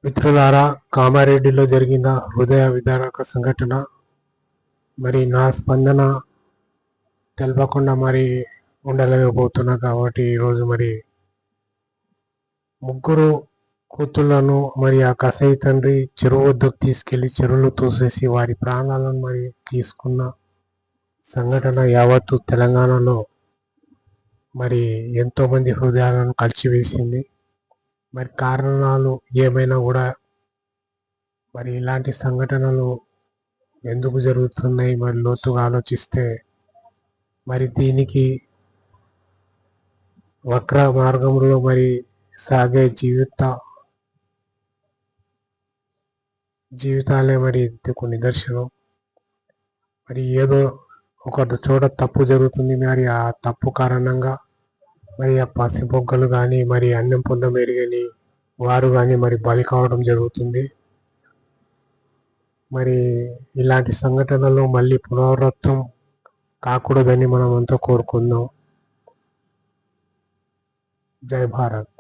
మిత్రులారా, కామారెడ్డిలో జరిగిన హృదయ విదారక సంఘటన మరి నా స్పందన తెలపకుండా మరి ఉండలేకపోతున్నా. కాబట్టి ఈరోజు మరి ముగ్గురు కూతుళ్లను మరి ఆ కసాయి తండ్రి చెరువు వద్దకు తీసుకెళ్లి చెరువులో తోసేసి వారి ప్రాణాలను మరి తీసుకున్న సంఘటన యావత్తు తెలంగాణలో మరి ఎంతోమంది హృదయాలను కలిచివేసింది. మరి కారణాలు ఏమైనా కూడా మరి ఇలాంటి సంఘటనలు ఎందుకు జరుగుతున్నాయి మరి లోతుగా ఆలోచిస్తే మరి దీనికి వక్ర మార్గంలో మరి సాగే జీవితాలే మరి ఇందుకు నిదర్శనం. మరి ఏదో ఒక చోట తప్పు జరుగుతుంది, మరి ఆ తప్పు కారణంగా మరి ఆ పసిబొగ్గలు కానీ మరి అన్నం పొందం ఎరగని వారు కానీ మరి బలి కావడం జరుగుతుంది. మరి ఇలాంటి సంఘటనలు మళ్ళీ పునరావృతం కాకూడదని మనం అంతా కోరుకుందాం. జై భారత్.